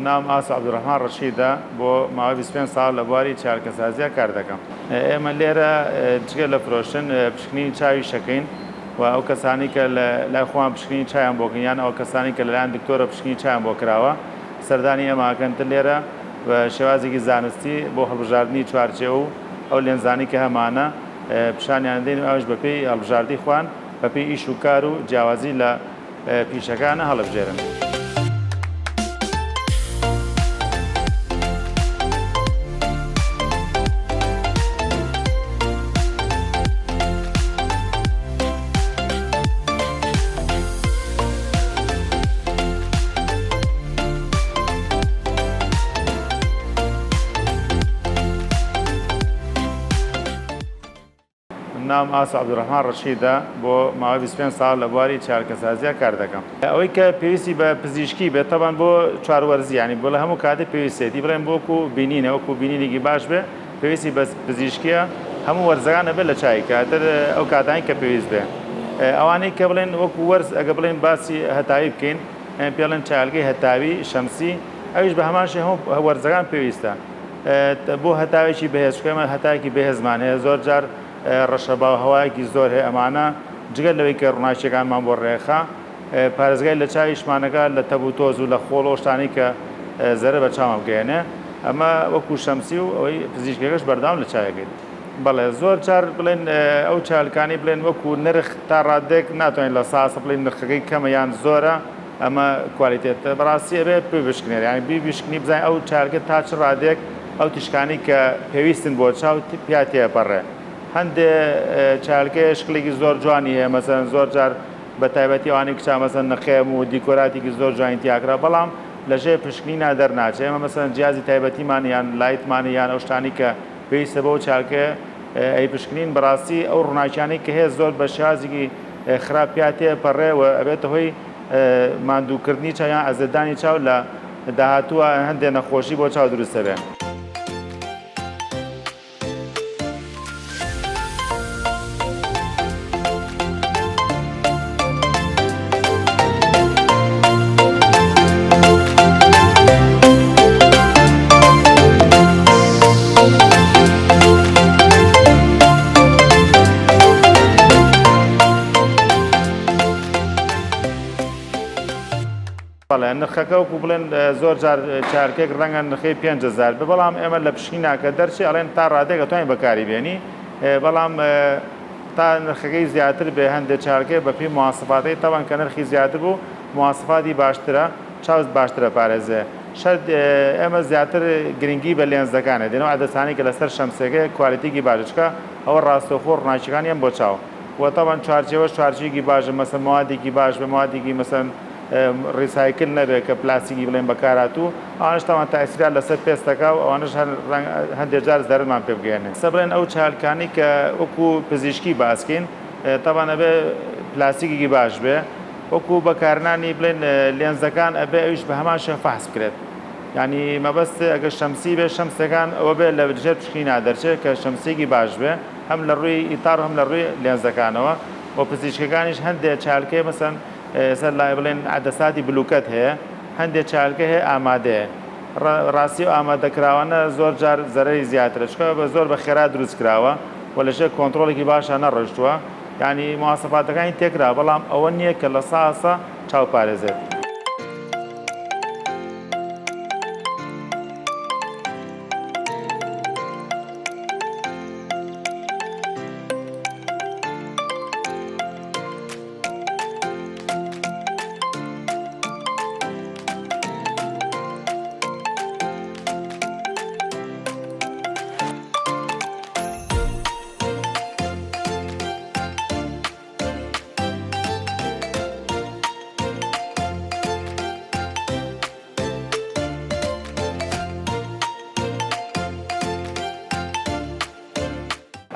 نام ئاس عەبدوڕەحمان ڕەشیدە بۆ ماوەی 25 ساڵ لە بواری چارکەسازیە کار دەکەم. ئێمە لێرە جگە لە فرۆشتن پشکنینی چاوی شەکەین و ئەو کەسانی کە لای خۆیان پشکنینی چایان بۆکەن یان ئەو کەسانی کە لەلایەن دکتۆرە پشکنینی چایان بۆ کراوە سەردانی ئێماکەنتر لێرە بە شێوازێکی زانستی بۆ هەڵبژاردننی چوارچێ و ئەو لێنزانی کە هەمانە پیشانیان دێن و ئەوش بەپێی هەڵبژاردی خوان بەپێی ئیش و کار و جیاوازی لە پیشەکانە هەڵبژێرن. نام ئاس عەبدوڕەحمان ڕەشیدە بۆ ماوەی 25 ساڵ لە بواری چارکەسازیە کار دەکەم. ئەوەی کە پێویستی بە پزیشکی بێت تەبەن بۆ چواروەرزی ینی بۆ لە هەموو کاتێ پێویستێتی بڵێن بۆکو بینینە وەکو بینینێکی باش بێ پێویستی بە پزیشکیە هەموو وەرزەکانە بێت لە چایکە تر ئەو کاتانی کە پێویست بێ. ئەوانەی کە بڵێن وەکو وەرز ئەگە بڵێن باسی هەتاوی بکەین پێڵێن چالگەی هەتاوی شەمسی ئەویش بە هەمانشی هەموو وەرزەکان پێویستە. بۆ هەتاوێکی بەهێزکەمە هەتاوێکی بەهێزمان هەیە زۆر جار ڕەشەبا هەوایەکی زۆر هەیە ئەمانە جگەل لەوەی کە ڕووناچیەکانمان بۆ ڕێخا پارێزگای لە چاویشمانەکە لە تەب و تۆز و لە خۆڵ و شتانی کە زەرە بە چاوە بگەێنێ ئەمە وەکو شەمسی و ئەوەی پزیشکەکەش بەردام لە چاوەکەیت. بەڵێ زۆر جار بڵێن ئەو چالکانی بڵێن وەکو نرخ تا ڕادێک ناتوانین لە ساسە بڵێن نرخەکەی کەمە یان زۆرە ئەمە کوالیتێتە بەڕاستی ئەبێ ببشکنێر یانی بیبشکنی بزانین ئەو چالکە تا چ ڕادێک ئەو تیشکانی کە پێویستن بۆ چاو پیا تێپەڕێ. هەندێ چالکە شکلێکی زۆر جوانی هەیە مەسەن زۆر جار بە تایبەتی ئەوانەی کچا مەسەن نەخێم و دیکۆراتێکی زۆر جوانی تیاکرا بەڵام لەژێ پشکنینا دەرناچێت ئێمە مەسەن جیازی تایبەتیمان یان لایتمانی یان ئەو شتانی کە پێویستە بەو چالکە ئەی پشکنین بەڕاستی ئەو ڕووناکیانەی کە هەیە زۆر بە شێوازێکی خراپ پیا تێپەڕێ و ئەبێتە هۆی ماندووکردنی چاو یان ئەزەدانی چاو لە داهاتووە هەندێک نەخۆشی بۆ چاو دروستە بێن. نرخەکە وەکو بڵێن زۆر جار چارکێک ڕەنگە نرخەی 5,000 بەڵام ئێمە لە پشکنیناکە دەرچێ ئەڵێن تا ڕادێک دەتوانین بەکاری بێنی بەڵام تا نرخەکەی زیاتر بێ هەندێک چارکێ بەپی مواسفاتی تاوان کە نرخی زیاتر بوو مواسفاتی باشترە چاوز باشترە پارێزێ شەد ئێمە زیاتر گرنگی بە لێنزەکانە دێنەوە عەدەسانی کە لەسەر شەمسەکە کوالیتیکی باشچکە ئەوە ڕاستەوخۆ ڕووناچیەکانیان بۆ چاو وە تاوان چوارچێوەش چوارچێکی باشە مەسەن موادێکی باش بە موادێکی مەسەن ڕیسایکل نەبێت کە پلاستیکی بڵێن بەکارهاتوو ئەوانش تاوان تاثیرات لەسەر پێستەکە و ئەوانش هەندێک جار زەرمان پێ بگەێنێ سە بڵێن ئەو چالکانی کە وەکو پزیشکی باسکەین تاوان ئەبێ پلاستیکێکی باش بێ وەکو بەکارنانی بڵێن لێنزەکان ئەبێ ئەویش بە هەمان شێ فەحس بکرێت ینی مەبەست ئەگەر شەمسی بێ شەمسەکان ئەوە بێ لە ژێر پشکنینا دەرچێت کە شەمسێکی باش بێ هەم لە ڕووی ئیتار هەم لە ڕووی لێنزەکانەوە و پزیشکەکانیش هەندێک چالکێ مەسەن سەر لای بڵێن عەدەساتی بلوکەت هەیە هەندێک چالکە هەیە ئامادەیە ڕاستی و ئامادەکراوانە زۆر جار زەرەری زیاترە چکە بە زۆر بە خێرا دروست کراوە و لەژێر کۆنتڕۆڵێکی باشە نەڕۆیشتووە ینی مواسفاتەکانی تێکرا بەڵام ئەوە نییە کە لە ساسە چاوپارێزێت.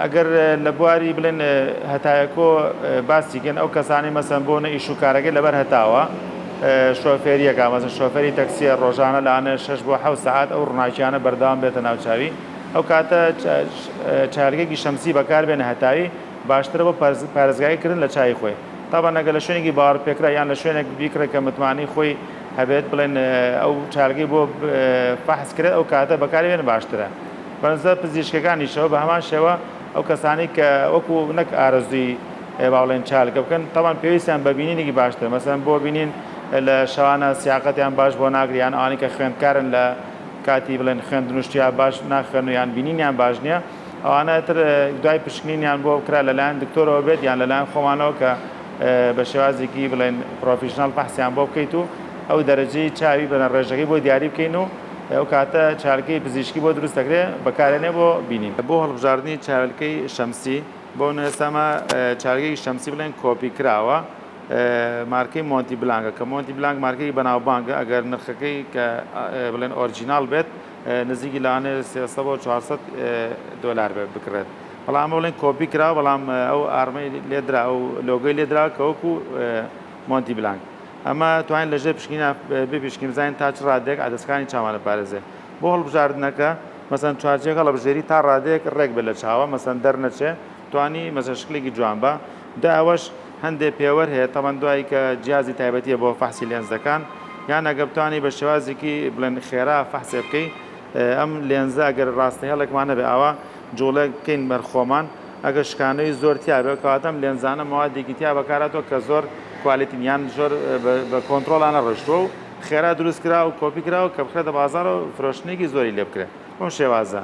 ئەگەر لە بواری بڵێن هەتایەکۆ باسیکەن ئەو کەسانی مەسەن بۆنە ئیش و کارەکەی لەبەر هەتاوە شۆفێریەکە مەسەن شۆفێری تەکسیە ڕۆژانە لەانە 6 بۆ 7 ساعات ئەو ڕووناکیانە بەردەوام بێتە ناوچاوی ئەو کاتە چارگێکی شەمسی بەکاربێنە هەتاوی باشترە بۆ پارێزگاییکردن لە چای خۆی تاوان ئەگەر لە شوێنێکی باوەڕ پێکرا یان لە شوێنێک بیکرێت کە متمانی خۆی هەبێت بڵێن ئەو چارگەی بۆ فەحس کرێت ئەو کاتە بەکاربێنە باشترە. بەنزە پزیشکەکانیشەوە بە هەمان شێوە ئەو کەسانی کە وەکو نەک ئارەزووی باڵێن چالکە بکەن تەمان پێویستیان بە بینینێکی باشتر مەسەن بۆ بینین لە شەوانە سیاقەتیان باش بۆ ناگریان ئەوانی کە خوێندکارن لە کاتی بڵێن خوێندنوشتیان باش ناخوێن و یان بینینیان باش نییە ئەوانە تر دوای پشکنینیان بۆ بکرا لەلایەن دکتۆرەوە بێت یان لەلایەن خۆمانەوە کە بە شێوازێکی بڵێن پرۆفیشنال بەحسیان بۆ بکەیت و ئەو دەرەجەی چاوی بەنە ڕێژەکەی بۆ دیاری بکەین و ئەو کاتە چارکەی پزیشکی بۆ دروست دەکرێت بەکارێنێ بۆ بینین بۆ هەڵبژاردننی چارەکەی شەمسی بۆ ئێستامە چارگەی شەمسی بڵێن کۆپی کراوە مارکەی مۆنتی بلانگە کە مۆنتی بلانگ مارکەی بەناوبانگە ئەگەر نرخەکەی کە بڵێن ئۆریجینال بێت نزیکی لاانێ 300 بۆ 400 دلار بکرێت بەڵام بڵێن کۆپی کراوە بەڵام ئەو ئارمەی لێدرا ئەو لۆگۆی لێدرا کە وەکو مۆنتی بلانگ ئەمە توانین لەژێر پشکنە بپیشکین بزانین تا چ ڕادێک ئادەسەکانی چاوانە پارێزێ بۆ هەڵبژاردنەکە مەسەن چارجێک هەڵبژێری تا ڕادێک ڕێک بێت لە چاوە مەسەن دەرنەچێ توانی مەسەن شکلێکی جوان بە دا ئەوەش هەندێک پێوەەر هەیە تەمەەن دوایی کە جیازی تایبەتیە بۆ فەحسی لێنزەکان یان ئەگە بتوانانی بە شێوازێکی بڵێن خێرا فەحسێ بکەی ئەم لێنزە ئەگەر ڕاستی هەڵێکمانە بێ ئاوا جوڵە بکەین بەرخۆمان ئەگە شکانەی زۆر تیا بێ کەواتەم لێنزانە موادێکی تیا بەکاراتەوە کە زۆر کوالیتینیان زۆر بە کۆنتترۆلانە ڕشتووە و خێرا دروست کرا و کۆپی کراوە کە بخرێتە بازار و فرۆشتنێکی زۆری لێ بکرێت بۆم شێوازە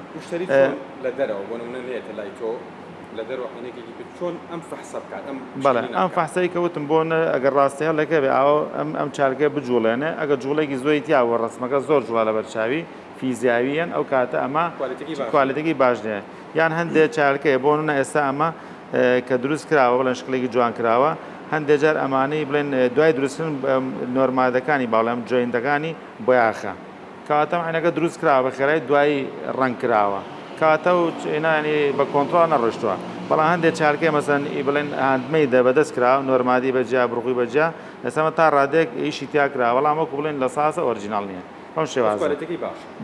لە دەرەوە بۆ نمونە لێتە لای تۆ لە دەروەحینێکی چۆن ئەم فەحسە بکات بەڵێ ئەم فەحسەی کەوتم بۆ ئەگەر ڕاستی هەڵێکە بێ ئاوە ئەم چارگە بجوڵێنێ ئەگە جوڵێکی زۆری تیاوە ڕسمەکە زۆر جوڵە لە بەرچاوی فیزیاویەن ئەو کاتە ئەمە کوالیتێکی باش نیە یان هەندێک چارکەیە بۆ نە ئێستا ئەمە کە دروست کراوە بڵێن شکلێکی جوان کراوە هەندێک جار ئەمانەی بڵێن دوای دروستن نۆرمادەکانی باڵێم جوێندەکانی بۆ یاخە کاتەم عینەکە دروست کراوە بە خێرای دوایی ڕنگ کراوە کاتە و ئینانی بە کۆنتترۆل نەڕۆشتووە بەڵام هەندێک چارکێ مەسەن بڵێن هاندمەی بەدەست کراوە نۆرمادی بەجیا بڕقوی بەجیا لەسەمە تا ڕادێک ئیشی تیا کراوە بەڵام وەکو بڵێن لە ساسە ئۆریجینال نییە ئەم شێوازە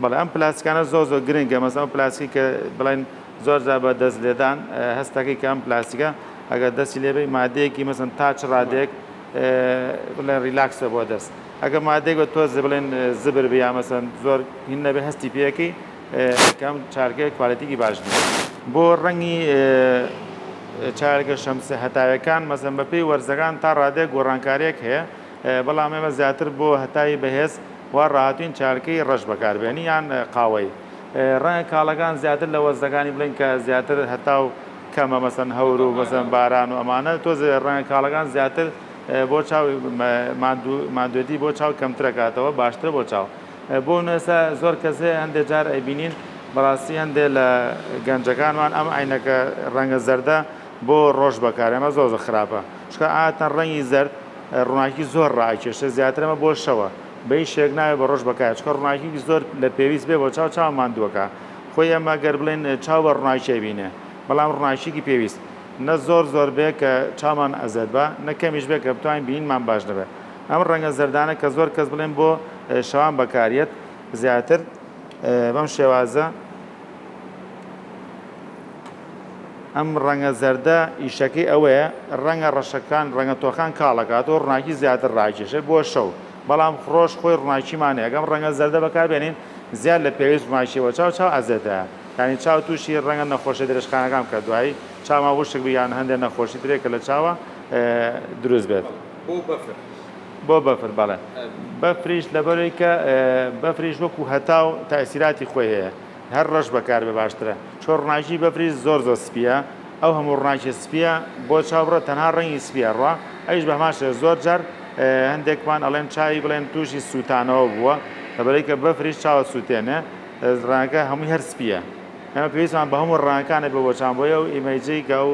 بەڵێ ئەم پلاستیکانە زۆر گرنگە مەسەڵەن پلاستیکی کە بڵێن زۆر جا بە دەست لێدان هەستەکەی کە ئەم پلاستیکە ئەگەر دەستی لێبێ مادەیەکی مەسەن تا چ ڕادێک بڵێن ریلاکسە بۆ دەست ئەگە مادێک بە تۆز بڵێن زبر بیا مەسەن زۆر هین نەبێ هەستی پێەکەی کەم چارگەی کوالیتێکی باش نیە بۆ ڕەنگی چارگە شەمسە هەتاوەکان مەسەن بە پێی وەرزەکان تا ڕادێک گۆڕانکاریەک هەیە بەڵام ئێمە زیاتر بۆ هەتایی بەهێز وا ڕاهاتوین چارکەی ڕەش بەکاربێنی یان قاوەی ڕەنگە کاڵەکان زیاتر لە وەرزەکانی بڵێن کە زیاتر هەتا و کەمە مەسەن هەور و مەسەن باران و ئەمانە تۆز ڕەنگە کاڵەکان زیاتر بۆ چاو مادوێتی بۆ چاو کەمترەکاتەوە باشتر بۆ چاو بۆ نوێسە زۆر کەسێ هەندێک جار ئەبینین بەڕاستی هەندێک لە گەنجەکانمان ئەم عینەکە ڕەنگە زەردە بۆ ڕۆژ بەکارێمە زۆر خراپە چکە ئاتەن ڕەنگی زەرد ڕووناکی زۆر ڕاکێشە زیاترەمە بۆ شەوە بەی شێک ناوێت بە ڕۆژ بەکار چکە ڕووناکیی زۆر لە پێویست بێ بۆ چاو ماندووەکە خۆی ئەمە گەر بڵێن چاو بە ڕووناکیە بینێ بەڵام ڕووناکیکی پێویست نە زۆر بێ کە چامان ئەزەد بە نەکەمیش بێ کە بتوانین بینمان باش دەبێت ئەم ڕەنگە زەردانە کە زۆر کەس بڵێن بۆ شەوان بەکارێت زیاتر بەم شێوازە ئەم ڕەنگە زەردە ئیشەکەی ئەوەیە ڕەنگە ڕەشەکان ڕەنگە تۆخان کاڵەکات و ڕووناکی زیاتر ڕاکێشێت بۆ شەو بەڵام خۆش خۆی ڕووناکیمانێ ئەگەم ڕەنگە زەردە بەکاربێنین زیاد لە پێویست ڕووناکیەوە چاو ئەزێتە یعنی چاو تووشی ڕەنگە نەخۆشی درێژخانەکان کە دوایی چاما وشک بیان هەندێک نەخۆشی درێکە لە چاوە دروست بێت بۆ بەفر بەڵێ بەفریش لەبەرەوەی کە بەفریش وەکو هەتا و تاسیراتی خۆی هەیە هەر ڕەش بەکار بێ باشترە چۆ ڕووناکی بەفریش زۆر سپیە ئەو هەموو ڕووناکی سپیە بۆ چاوبڕە تەنها ڕەنگی سپیە ڕوا ئەیش بەماشە زۆر جار هەندێکمان ئەڵێن چاوی بڵێن تووشی سووتانەوە بووە لەبەرەوەی کە بەفریش چاوە سووتێنێ ڕەنگەکە هەمووی هەر سپیە ئەمە پێویستمان بە هەموو ڕەنگەکانە بە بۆ چامبۆیە و ئیمەیجەی گە و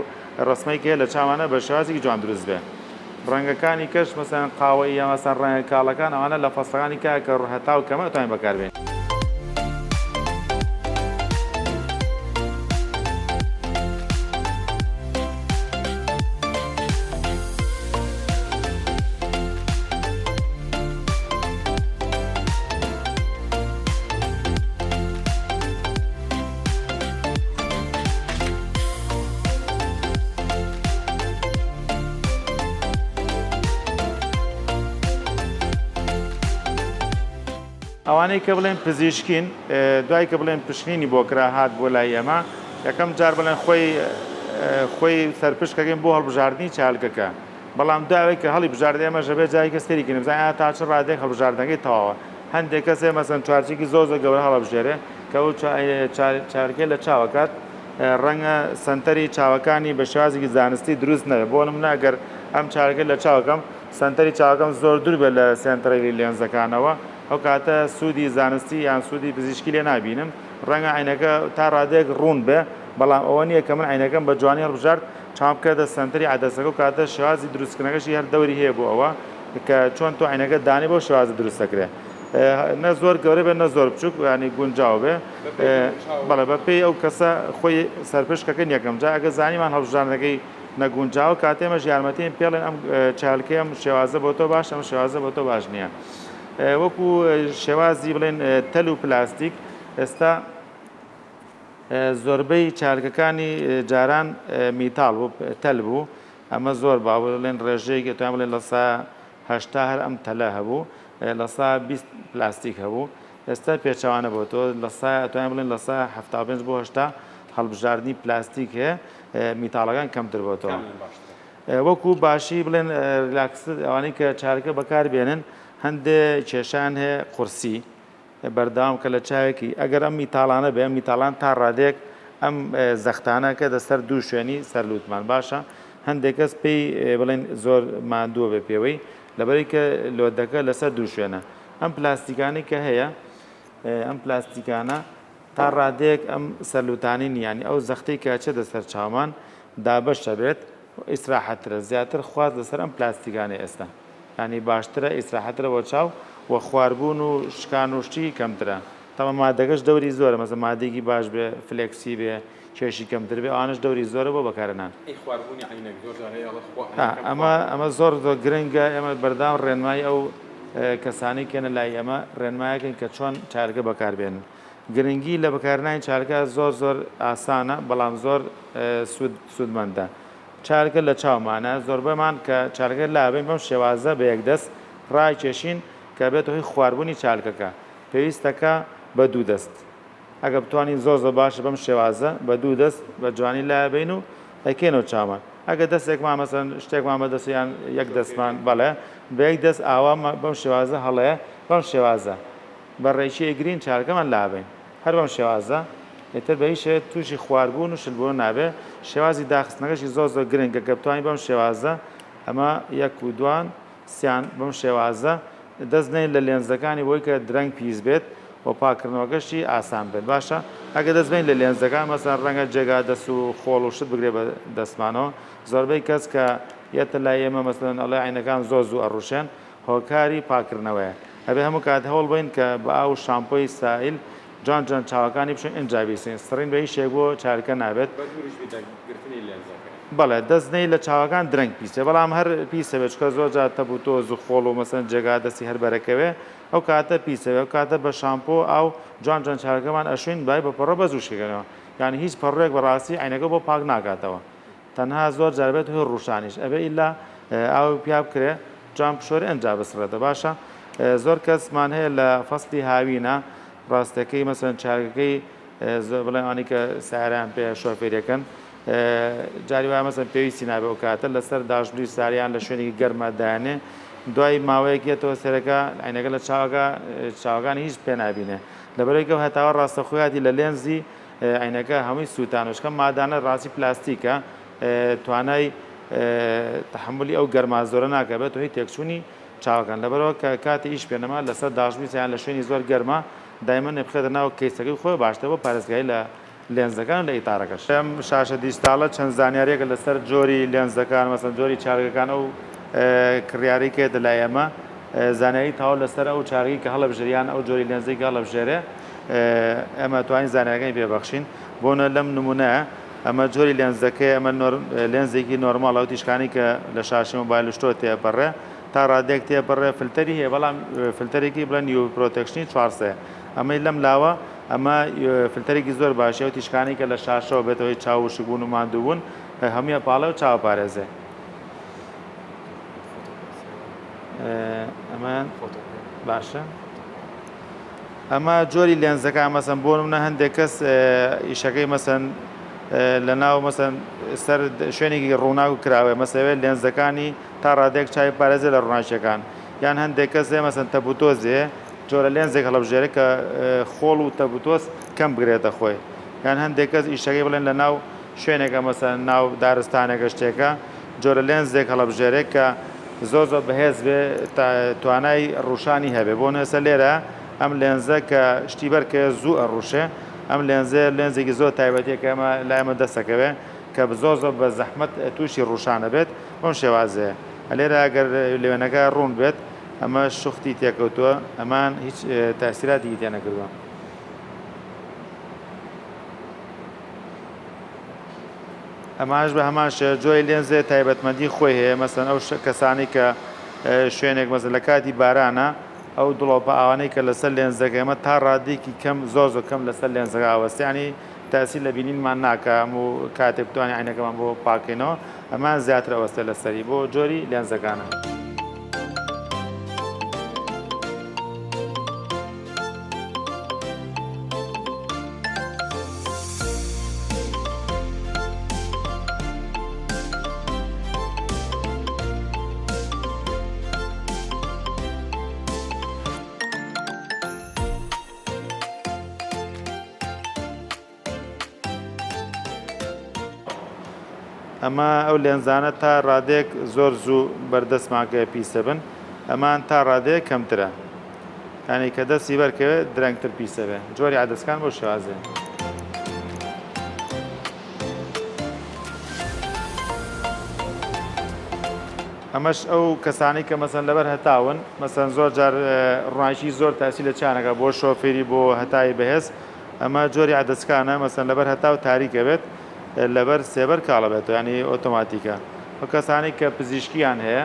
ڕسمەی کە لە چاوانە بە شێوازێکی جوان دروست بێ ڕەنگەکانی کەش مەسەن قاوەی یا مەسەن ڕەنگە کاڵەکان ئەوانە لە فەسەکانی کە ڕوهەتا و کەمە توانین بەکاربێن ئەوانەی کە بڵێن پزیشکین دوای کە بڵێن پشکنینی بۆ کرا هات بۆ لای ئێمە یەکەم جار بڵێن خۆی سەرپشکەکەین بۆ هەڵبژاردننی چالکەکە بەڵام داوای کە هەڵی بژاردە ئێمە ژەبێت جای کە سەریکردن بزانین تا چ ڕادێک هەڵبژاردنەکەی تەواوە هەندێک کەسێ مەسەن چارچێکی زۆر گەورە هەڵەبژێرێ کە ئەو چارکێ لە چاوەکات ڕەنگە سنتەری چاوەکانی بە شێوازێکی زانستی دروست نەبێت بۆ نمونە ئەگەر ئەم چارکە لە چاوەکەم سنتەری چاوەکەم زۆر دوور بێت لە سێنتەرەی لێنزەکانەوە ئەو کاتە سوودی زانستی یان سوودی پزیشکی لێ نابینم ڕەنگە عینەکە تا ڕادێک ڕوون بێ بەڵام ئەوە نییە کە من عینەکەم بە جوانی هەڵبژارد چاوم بکەدە سنتەری عەدەسەکە و کاتە شێوازی دروستکردنەکەشی هەر دەوری هەیە بۆ ئەوە کە چۆن تۆ عینەکە دانی بۆ شێوازە دروست دەکرێت نە زۆر گەورە بێ نە زۆر بچووک ینی گونجاو بێ بەڵێ بە پێی ئەو کەسە خۆی سەرپشکەکەن یەکەم جا ئەگە زانیمان هەڵبژاردنەکەی نەگونجاو کاتێمەش یارمەتیم پێڵێن ئەم چالکەم شێوازە بۆ تۆ باش ئەم شێوازە بۆ تۆ باش نییە وەکو شێوازی بڵێن تەل و پلاستیک ئێستا زۆربەی چالکەکانی جاران میتاڵ بوو تەل بوو ئەمە زۆر با بڵێن ڕێژەیەکی توان بڵێن لە سا هەشتا هەر ئەم تەلە هەبوو لە سا 20 پلاستیک هەبوو ئێستا پێچوانە بۆ تۆ لە سا توان بڵێن لە سا 75 بۆ هەشتا هەڵبژاردننی پلاستیک هەیە میتاڵەکان کەمتر بۆتەوە وەکو باشی بڵێن ریلاکس ئەوانەی کە چارەکە بەکاربێنن هەندێک کێشان هەیە قورسی بەردەوام کە لە چاوێکی ئەگەر ئەم میتاڵانە بێ میتاڵان تا ڕادێک ئەم زەختانە کە دەسەر دوو شوێنی سەرلووتمان باشە هەندێک کەس پێی بڵێن زۆر ماندووە بێ پێوەی لەبەری کە لۆدەکە لەسەر دوو شوێنە ئەم پلاستیکانی کە هەیە ئەم پلاستیکانە تا ڕادێک ئەم سەرلووتانی نیانی ئەو زەختەی کە چێ دەسەر چاومان دابەشە بێت ئیسراحەترە زیاتر خواست لەسەر ئەم پلاستیکانی ئێستا ینی باشترە ئیسراحەترە بۆ چاو و خواردبوون و شکان وشتی کەمترە تەمە مادەگەش دەوری زۆرە مەسە مادێکی باش بێ فلێکسی بێ کێشی کەمتر بێ ئەوانش دەوری زۆرە بۆ بەکارهێنان ئەمە زۆر گرنگە ئێمە بەردام ڕێنمایی ئەو کەسانی کێنە لای ئەمە ڕێنمایەکەن کە چۆن چارەکە بەکاربێنن گرنگی لە بەکارهێنانی چارەکە زۆر ئاسانە بەڵام زۆر سوودمەندە چارەکە لە چاومانە زۆربەمان کە چارەکە لابێن بەم شێوازە بە یەکدەست ڕایکێشین کە بێت هۆی خواردبوونی چالکەکە پێویستەکە بە دوو دەست ئەگە بتوانین زۆر باشە بەم شێوازە بە دوو دەست بە جوانی لابین و ئەکەینەوە چاومان ئەگە دەستێکمان مەسەن شتێکمان بەدەستیان یەک دەستمان بەڵێ بە یەک دەست ئاوا بەم شێوازە هەڵەیە بەم شێوازە بە ڕێکی ئەگرین چارەکەمان لابین هەر بەم شێوازە ئێتر بە هیچ تووشی خواردبوون و شلبوون نابێ شێوازی داخستنەکەشی زۆر گرنگە کە بتوانین بەم شێوازە ئەمە یەک و دوان سیان بەم شێوازە دەستنێن لە لێنزەکانی بۆی کە درەنگ پیس بێت و پاکردنەوەکەشی ئاسان بێت باشە ئەگە دەستبین لە لێنزەکان مەسەن ڕەنگە جێگا دەست و خۆڵ و شت بگرێ بە دەستمانەوە زۆربەی کەس کە یەتە لای ئێمە مەسەن ئەڵێ عینەکان زۆر زوو ئەڕوشێن هۆکاری پاکردنەوەیە ئەبێ هەموو کات هەوڵ بین کە بە ئاو شامپۆی سائل جان چاوەکانی بشن ئەنجابیسین سڕین بە هیچ شێک بۆ چارەکە نابێت بەڵێ دەستنەی لە چاوەکان درەنگ پیسێ بەڵام هەر پیسەوێت چکە زۆر جار تەبوتۆز و خۆڵ و مەسەن جێگا دەستی هەر بەرەکەوێ ئەو کاتە پیسەوێ ئەو کاتە بە شامپۆ ئاو جان چارەکەمان ئەشوین بای بە پەڕە بەزوشکەکەنەوە یانی هیچ پەڕێک بەڕاستی عینەکە بۆ پاک ناکاتەوە تەنها زۆر جاربێت هۆی ڕوشانیش ئەبێ ئیلا ئاو پیا بکرێ جام پشۆری ئەنجا بسرێتە باشە زۆر کەسمان هەیە لە فەسڵی هاوینە ڕاستەکەی مەسەن چارەکەی بڵێن ئەوانی کە ساریان پێ شۆفێریەکەن جاری وایە مەسەن پێویستی نابێ و کاتە لەسەر داشبووری ساریان لە شوێنێکی گەرمە دایانێ دوای ماوەیەک یێتەوە سەرەکە عینەکە لە چاوەکانی هیچ پێ نابینێ لەبەرێکەوە هەتاوە ڕاستەخۆیاتی لە لێنزی عینەکە هەمووی سووتانشکە مادانە ڕاستی پلاستیکە توانای تحملی ئەو گەرما زۆرە ناکە بێت و هی تێکچوونی چاوەکان لەبەرەوە کە کاتی ئیش پێنەما لەسەر داشبووری سیان لە شوێنی زۆر گەرمە دایمە نەبخێتە ناو کەیسەکەی خۆی باشتر بۆ پارێزگای لە لێنزەکان لە ئیتارەکەش ئەم شاشە دیجیتاڵە چەند زانیاریەکە لەسەر جۆری لێنزەکان مەسەن جۆری چارەکەکان ئەو کڕیاری کێتە لای ئێمە زانیاری تاوا لەسەر ئەو چارەی کە هەڵەبژێریان ئەو جۆری لێنزەی کە هەڵەبژێرێ ئەمە توانین زانیاریەکانی پێبەخشین بۆنە لەم نمونەیە ئەمە جۆری لێنزەکەی ئەمە لێنزێکی نۆرماڵ ئەو تیشکانی کە لە شاشی مۆبایل شتۆ تێپەڕێ تا ڕادێک تێپەڕێ فلتەری هەیە بەڵام فلتەرێکی بڵێن یو پرۆتێکشنی 400 ئەمەی لەم لاوە ئەمە فلتەرێکی زۆر باشە و تیشکانی کە لە شاشەوە بێتەوەی چاوشبوون و ماندووبوون هەموویە پاڵە و چاو پارێزێ ئەمە باشە ئەمە جۆری لێنزەکە مەسەن بۆ منە هەندێک کەس ئیشەکەی مەسەن لە ناو مەسەن سەر شوێنێکی ڕووناو کراوێ مەسەوێت لێنزەکانی تا ڕادێک چای پارێزە لە ڕووناچیەکان یان هەندێک کەسێ مەسەن تەبوتۆزێ جۆرە لێنزێک هەڵبژێرە کە خۆڵ و تەبوتۆز کەم بگرێتە خۆی یان هەندێک کەس ئیشەکەی بڵێن لە ناو شوێنێکە مەسەن ناو دارستانێکە شتێکە جۆرە لێنزێک هەڵبژێرێک کە زۆر بەهێز بێ توانای ڕوشانی هەبێ بۆ نەسە لێرە ئەم لێنزە کە شتیبەر کە زوو ئەڕوشێ ئەم لێنزێکی زۆر تایبەتێکە ئەمە لایمە دەستەکەوێ کە زۆر بە زەحمەت تووشی ڕوشانە بێت بۆم شێوازەیە لێرە ئەگەر لێوێنەکە ڕوون بێت ئەمە شوختی تێکەوتووە ئەمان هیچ تاسیراتی تێ نەکردووە. ئەماش بە هەمان جۆی لێنزێ تایبەتمەندی خۆی هەیە مەسەن ئەو کەسانی کە شوێنێک مەزە لە کاتی بارانە ئەو دڵۆپە ئاوانەی کە لەسەر لێنزەکە ئەمە تا ڕادێکی کەم زۆر کەم لەسەر لێنزەکە ئاوەستیانی تاسی لە بینینمان ناکەم و کاتێک بتوانانی عینەکەمان بۆ پاکەینەوە ئەمان زیاتر ئەوەستە لەسەری بۆ جۆری لێنزەکانە. ئەمە ئەو لێنزانە تا ڕادێک زۆر زوو بەردەستماکە پیسە بن ئەمان تا ڕادەیە کەمترە یانی کە دەستی بەرکەوێت درەنگتر پیسە بێ جۆری عادەسکان بۆ شێوازێ. ئەمەش ئەو کەسانی کە مەسەن لەبەر هەتاون مەسەن زۆر جار ڕووناچی زۆر تاسی لە چیانەکە بۆ شۆفێری بۆ هەتای بەهێز ئەمە جۆری عادەسکانە مەسەن لەبەر هەتا و تاریکە بێت لەبەر سێبەر کاڵەبێتەوە ینی ئۆتۆماتیکە ئەو کەسانی کە پزیشکیان هەیە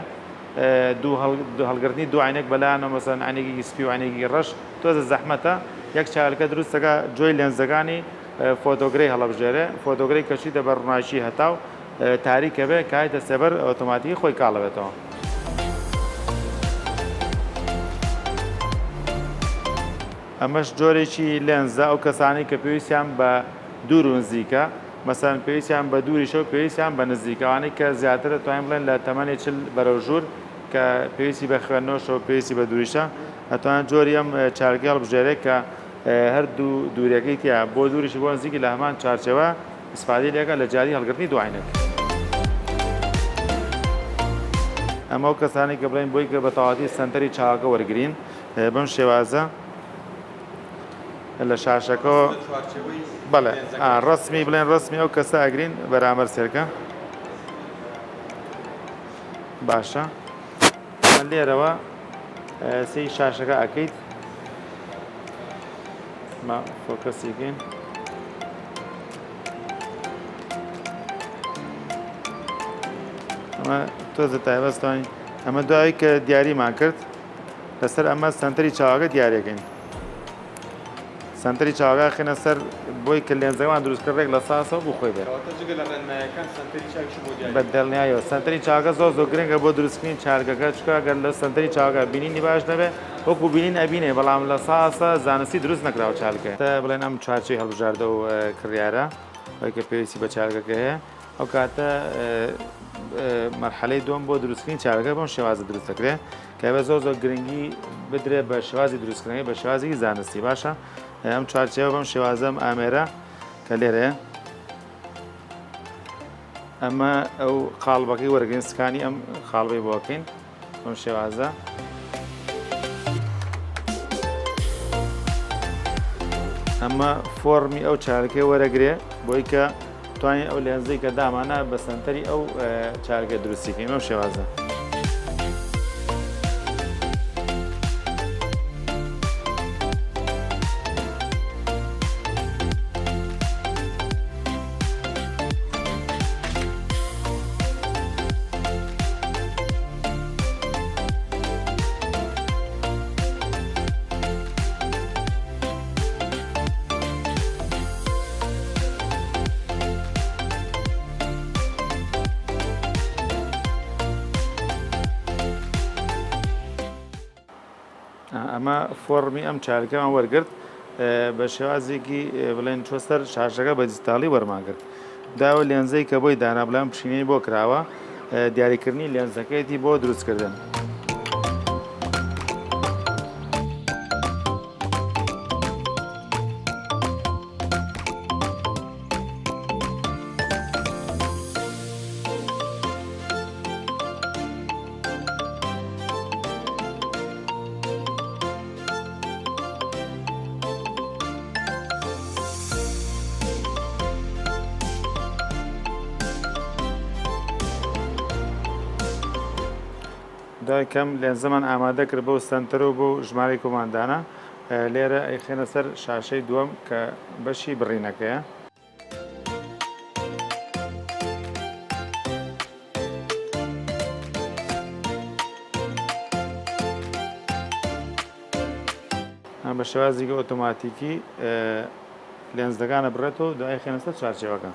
هەڵگرتنی دوو عینێک بەلایەنەوە مەسەن عینێکی سپی و عینێکی ڕەش تۆزە زەحمەتە یەک چاکە دروستەکە جۆی لێنزەکانی فۆتۆگرەی هەڵەبژێرێ فۆتۆگرەی کەچیتە بە ڕووناچی هەتا و تاریکە بێ کایتە سێبەر ئۆتۆماتیکی خۆی کاڵەبێتەوە. ئەمەش جۆرێکی لێنزە ئەو کەسانی کە پێویستیان بە دوور و نزیکە مەسەن پێویستیان بە دووریشە و پێویستیان بە نزیکەوانەی کە زیاتر توانین بڵێن لە تەمەنی چل بەرەو ژوور کە پێویستی بە خوێندنەوەشەوە پێویستی بە دووریشە ئەتوانن جۆری ئەم چارگەی هەڵبژێرێت کە هەردوو دووریەکەی تیا بۆ دووریشی بۆ نزیکی لە هەمان چارچەوە ئیسفادەی لێکە لە جاری هەڵگرتنی دوو عینێک. ئەمە ئەو کەسانی کە بڵێن بۆی کە بە تەواوەتی سەنتەری چاوەکە وەرگرین بەم شێوازە لە شاشەکەەوە بەڵێ ڕسمی بڵێن ڕسمی ئەو کەسە ئەگرین بەرامبەر سێرکە باشە لێرەوە سی شاشەکە ئەکەیت فۆکەسیگەین ئەمە تۆزە تایبەستانی ئەمە دوایی کە دیاریمان کرد لەسەر ئەمە سنتەری چاوەکە دیارەکەین سنتەری چاوەکە خێنە سەر بۆی کە لێنزەکەمان دروستکردێک لە ساسەوە بۆ خۆی بێت بە دڵنیایەوە سنتەری چاوەکە زۆر گرنگە بۆ دروستکردنی چارگەکە چکە گەر لە سنتەری چاوەکە بینینی باش نەبێ وەکو بینین ئەبینێ بەڵام لە ساسە زانستی دروست نەکراوە چالکە بڵێن ئەم چارچەی هەڵبژاردە و کڕیارە وەی کە پێویستی بە چارگەکە هەیە ئەو کاتە مەرحەلەی دووەم بۆ دروستکردنی چارگەکە بەم شێوازە دروست دەکرێت کە بە زۆر گرنگی بدرێت بە شێوازی دروستکردنی بە شێوازی زانستی باشە ئەم چارچەوە بەم شێوازەم ئامێرە کە لێرەیە ئەمە ئەو قاڵبەکەی وەرگین سکانی ئەم خاڵبەی بۆکەین بەم شێوازە ئەمە فۆرمی ئەو چارەکەی وەرەگرێ بۆی کە توانین ئەو لێنزەی کە دامانە بە سەنتەری ئەو چارەکە دروستیکەین ئەم شێوازە. ئەمە فۆڕمی ئەم چارەکەمان وەرگرت بە شێوازێکی بڵێن چۆسەر شاشەکە بە دیجیتاڵی وەرماگرت داوە لێنزەی کە بۆی دانا بڵام پشینەی بۆ کراوە دیاریکردنی لێنزەکەیەتی بۆ دروستکردن. دوای کەم لێنزەمان ئامادە کرد بۆ ستەنتەر و بۆ ژمارەی کۆماندانە لێرە ئەیخێنە سەر شاشەی دووەم کە بەشی بڕینەکەیە. بە شێوازێکی ئۆتۆماتیکی لێنزەکانە بڕێتەوە دوای خێنە سەر چارچێوەکە.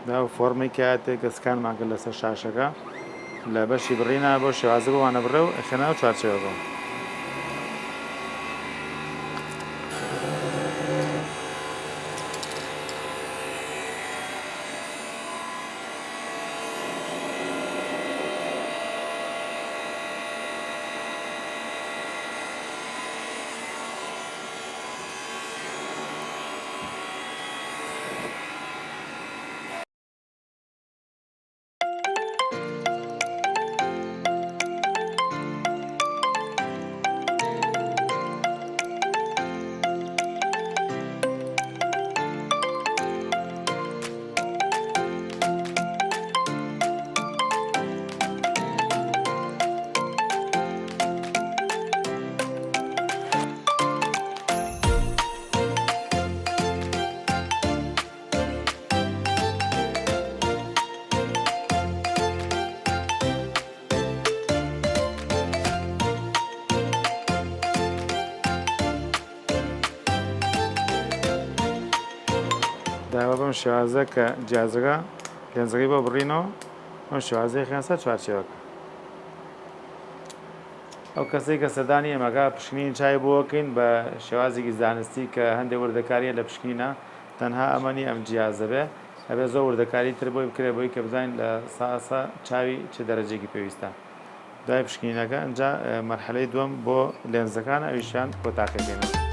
دا فۆرمی کاتێک کە سکانمان کرد لەسەر شاشەکە لە بەشی بڕینە بۆ شێوازە بۆوانە بڕێ و خێناوە چارچێوەکە. داوا بەم شێوازە کە جیازەکە لێنزەکەی بۆ بڕینەوە ئەم شێوازەی خێنە سەر چوارچێوەکە. ئەو کەسەی کە سەردانی ئێمەکە پشکنین چای بۆکەین بە شێوازێکی زانستی کە هەندێک وردەکاریە لە پشکنینە تەنها ئەمەنی ئەم جیازە بێ ئەبێ زۆر وردەکاری تر بۆی بکرێ بۆی کە بزانین لە ساسە چاوی چ دەرەجێکی پێویستە. دوای پشکنینەکە ئەنجا مەرحەلەی دووەم بۆ لێنزەکانە ئەویشیان بۆ تاقیکردن.